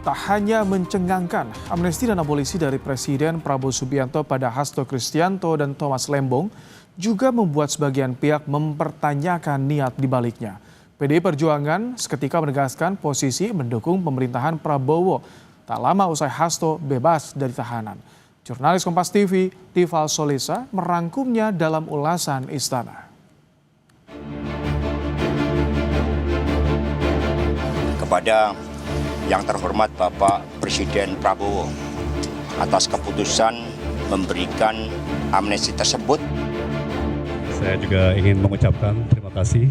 Tak hanya mencengangkan, amnesti dan abolisi dari Presiden Prabowo Subianto pada Hasto Kristianto dan Thomas Lembong juga membuat sebagian pihak mempertanyakan niat di baliknya. PDI Perjuangan seketika menegaskan posisi mendukung pemerintahan Prabowo tak lama usai Hasto bebas dari tahanan. Jurnalis Kompas TV, Tifal Solesa, merangkumnya dalam ulasan Istana. Kepada yang terhormat Bapak Presiden Prabowo atas keputusan memberikan amnesti tersebut. Saya juga ingin mengucapkan terima kasih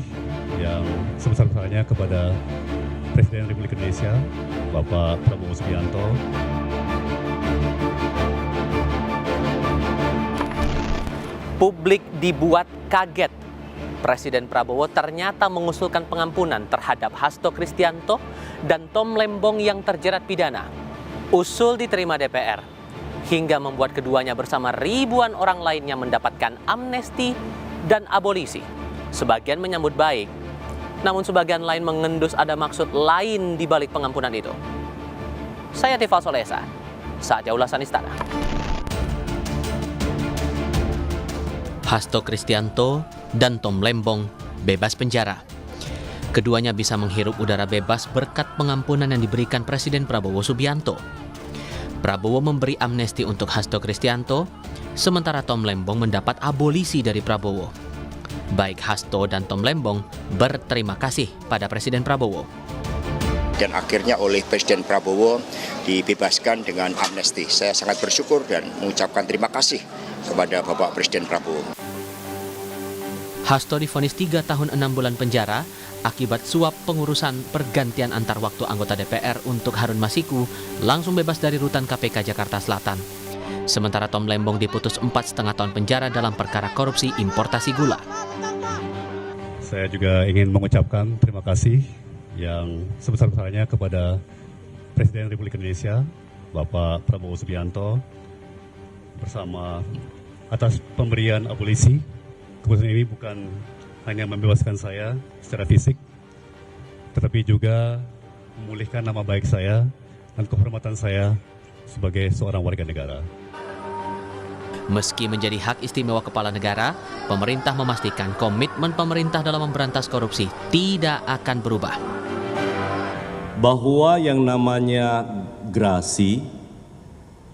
yang sebesar-besarnya kepada Presiden Republik Indonesia, Bapak Prabowo Subianto. Publik dibuat kaget. Presiden Prabowo ternyata mengusulkan pengampunan terhadap Hasto Kristianto dan Tom Lembong yang terjerat pidana. Usul diterima DPR, hingga membuat keduanya bersama ribuan orang lainnya mendapatkan amnesti dan abolisi. Sebagian menyambut baik, namun sebagian lain mengendus ada maksud lain di balik pengampunan itu. Saya Tifal Solesa, saatnya ulasan Istana. Hasto Kristianto dan Tom Lembong bebas penjara. Keduanya bisa menghirup udara bebas berkat pengampunan yang diberikan Presiden Prabowo Subianto. Prabowo memberi amnesti untuk Hasto Kristianto, sementara Tom Lembong mendapat abolisi dari Prabowo. Baik Hasto dan Tom Lembong berterima kasih pada Presiden Prabowo. Dan akhirnya oleh Presiden Prabowo dibebaskan dengan amnesti. Saya sangat bersyukur dan mengucapkan terima kasih kepada Bapak Presiden Prabowo. Hasto divonis 3 tahun 6 bulan penjara akibat suap pengurusan pergantian antar waktu anggota DPR untuk Harun Masiku langsung bebas dari rutan KPK Jakarta Selatan. Sementara Tom Lembong diputus 4,5 tahun penjara dalam perkara korupsi importasi gula. Saya juga ingin mengucapkan terima kasih yang sebesar-besarnya kepada Presiden Republik Indonesia, Bapak Prabowo Subianto, bersama atas pemberian abolisi. Keputusan ini bukan hanya membebaskan saya secara fisik, tetapi juga memulihkan nama baik saya dan kehormatan saya sebagai seorang warga negara. Meski menjadi hak istimewa kepala negara, pemerintah memastikan komitmen pemerintah dalam memberantas korupsi tidak akan berubah. Bahwa yang namanya grasi,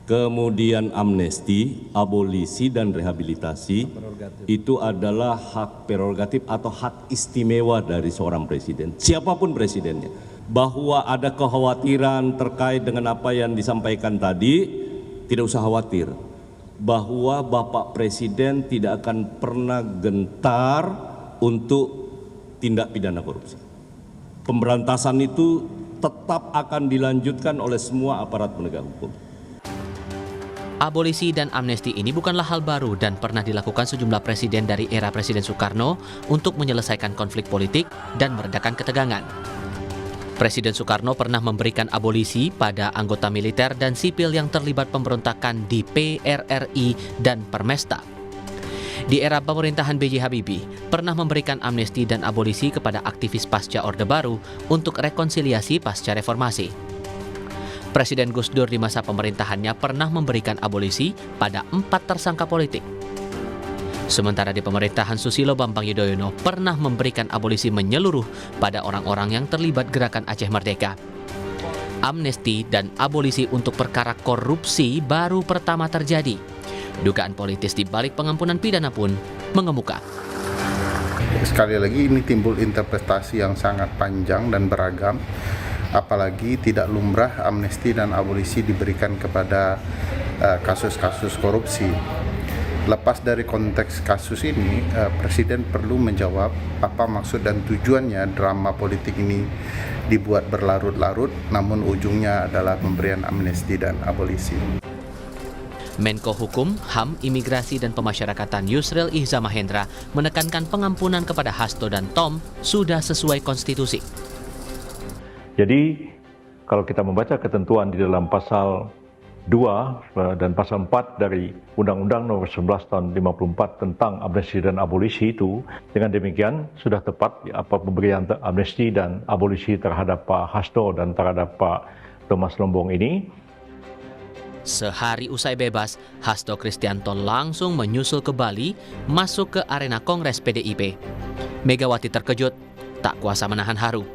kemudian amnesti, abolisi, dan rehabilitasi itu adalah hak prerogatif atau hak istimewa dari seorang presiden, siapapun presidennya. Bahwa ada kekhawatiran terkait dengan apa yang disampaikan tadi, tidak usah khawatir. Bahwa Bapak Presiden tidak akan pernah gentar untuk tindak pidana korupsi. Pemberantasan itu tetap akan dilanjutkan oleh semua aparat penegak hukum. Abolisi dan amnesti ini bukanlah hal baru dan pernah dilakukan sejumlah presiden dari era Presiden Soekarno untuk menyelesaikan konflik politik dan meredakan ketegangan. Presiden Soekarno pernah memberikan abolisi pada anggota militer dan sipil yang terlibat pemberontakan di PRRI dan Permesta. Di era pemerintahan B.J. Habibie, pernah memberikan amnesti dan abolisi kepada aktivis pasca Orde Baru untuk rekonsiliasi pasca reformasi. Presiden Gus Dur di masa pemerintahannya pernah memberikan abolisi pada 4 tersangka politik. Sementara di pemerintahan Susilo Bambang Yudhoyono pernah memberikan abolisi menyeluruh pada orang-orang yang terlibat gerakan Aceh Merdeka. Amnesti dan abolisi untuk perkara korupsi baru pertama terjadi. Dugaan politis di balik pengampunan pidana pun mengemuka. Sekali lagi ini timbul interpretasi yang sangat panjang dan beragam. Apalagi tidak lumrah amnesti dan abolisi diberikan kepada kasus-kasus korupsi. Lepas dari konteks kasus ini, Presiden perlu menjawab apa maksud dan tujuannya drama politik ini dibuat berlarut-larut, namun ujungnya adalah pemberian amnesti dan abolisi. Menko Hukum, HAM, Imigrasi dan Pemasyarakatan Yusril Ihza Mahendra menekankan pengampunan kepada Hasto dan Tom sudah sesuai konstitusi. Jadi kalau kita membaca ketentuan di dalam pasal 2 dan pasal 4 dari Undang-Undang Nomor 11 Tahun 54 tentang amnesti dan abolisi itu, dengan demikian sudah tepat apa pemberian amnesti dan abolisi terhadap Pak Hasto dan terhadap Pak Thomas Lembong ini. Sehari usai bebas, Hasto Kristianto langsung menyusul ke Bali, masuk ke arena Kongres PDIP. Megawati terkejut, tak kuasa menahan haru.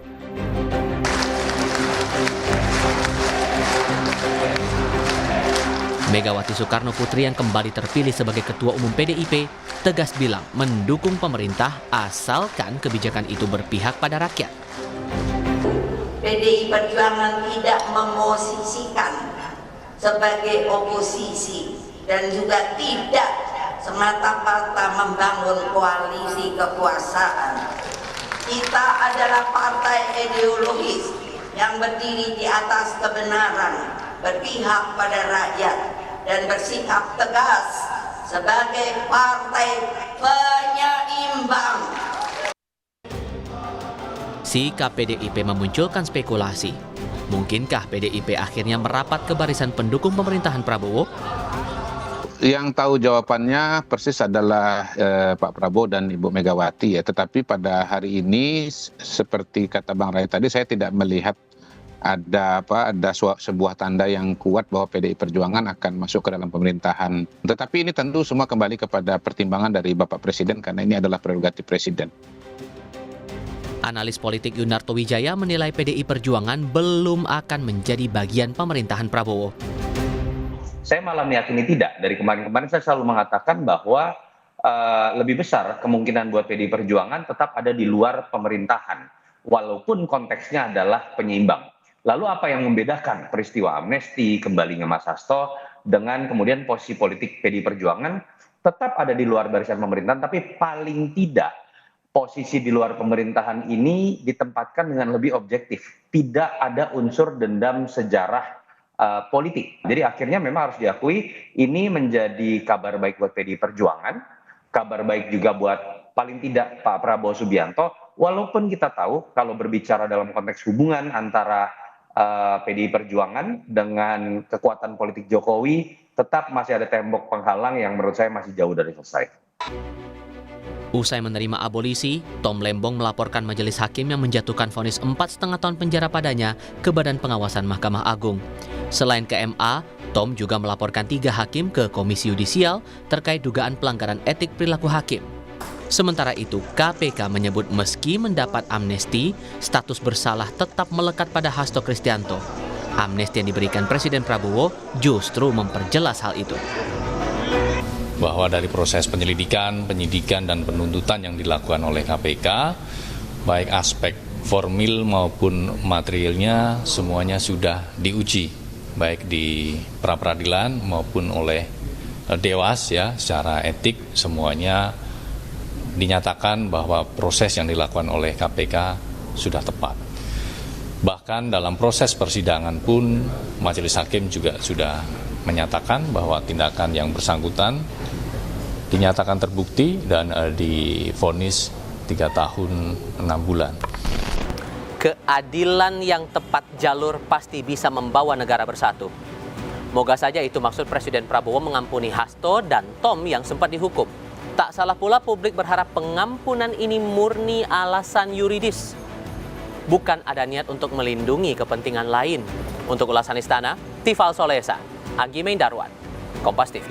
Megawati Soekarno Putri yang kembali terpilih sebagai Ketua Umum PDIP, tegas bilang mendukung pemerintah asalkan kebijakan itu berpihak pada rakyat. PDI Perjuangan tidak memosisikan sebagai oposisi dan juga tidak semata-mata membangun koalisi kekuasaan. Kita adalah partai ideologis yang berdiri di atas kebenaran, berpihak pada rakyat, dan bersikap tegas sebagai partai penyeimbang. Sikap PDIP memunculkan spekulasi. Mungkinkah PDIP akhirnya merapat ke barisan pendukung pemerintahan Prabowo? Yang tahu jawabannya persis adalah Pak Prabowo dan Ibu Megawati ya. Tetapi pada hari ini seperti kata Bang Ray tadi, saya tidak melihat ada sebuah tanda yang kuat bahwa PDI Perjuangan akan masuk ke dalam pemerintahan. Tetapi ini tentu semua kembali kepada pertimbangan dari Bapak Presiden karena ini adalah prerogatif Presiden. Analis politik Yunarto Wijaya menilai PDI Perjuangan belum akan menjadi bagian pemerintahan Prabowo. Saya malah meyakini tidak. Dari kemarin-kemarin saya selalu mengatakan bahwa lebih besar kemungkinan buat PDI Perjuangan tetap ada di luar pemerintahan, walaupun konteksnya adalah penyeimbang. Lalu apa yang membedakan peristiwa amnesti, kembalinya Mas Hasto, dengan kemudian posisi politik PDI Perjuangan tetap ada di luar barisan pemerintahan, tapi paling tidak posisi di luar pemerintahan ini ditempatkan dengan lebih objektif. Tidak ada unsur dendam sejarah politik. Jadi akhirnya memang harus diakui ini menjadi kabar baik buat PDI Perjuangan, kabar baik juga buat paling tidak Pak Prabowo Subianto, walaupun kita tahu kalau berbicara dalam konteks hubungan antara PDI Perjuangan dengan kekuatan politik Jokowi, tetap masih ada tembok penghalang yang menurut saya masih jauh dari selesai. Usai menerima abolisi, Tom Lembong melaporkan majelis hakim yang menjatuhkan vonis 4,5 tahun penjara padanya ke Badan Pengawasan Mahkamah Agung. Selain ke MA, Tom juga melaporkan 3 hakim ke Komisi Yudisial terkait dugaan pelanggaran etik perilaku hakim. Sementara itu, KPK menyebut meski mendapat amnesti, status bersalah tetap melekat pada Hasto Kristianto. Amnesti yang diberikan Presiden Prabowo justru memperjelas hal itu. Bahwa dari proses penyelidikan, penyidikan, dan penuntutan yang dilakukan oleh KPK, baik aspek formil maupun materialnya semuanya sudah diuji, baik di pra-peradilan maupun oleh Dewas ya, secara etik semuanya dinyatakan bahwa proses yang dilakukan oleh KPK sudah tepat. Bahkan dalam proses persidangan pun majelis hakim juga sudah menyatakan bahwa tindakan yang bersangkutan dinyatakan terbukti dan divonis 3 tahun 6 bulan. Keadilan yang tepat jalur pasti bisa membawa negara bersatu. Moga saja itu maksud Presiden Prabowo mengampuni Hasto dan Tom yang sempat dihukum. Tak salah pula publik berharap pengampunan ini murni alasan yuridis. Bukan ada niat untuk melindungi kepentingan lain. Untuk ulasan Istana, Tifal Solesa, Agi Meindarwan, Kompas TV.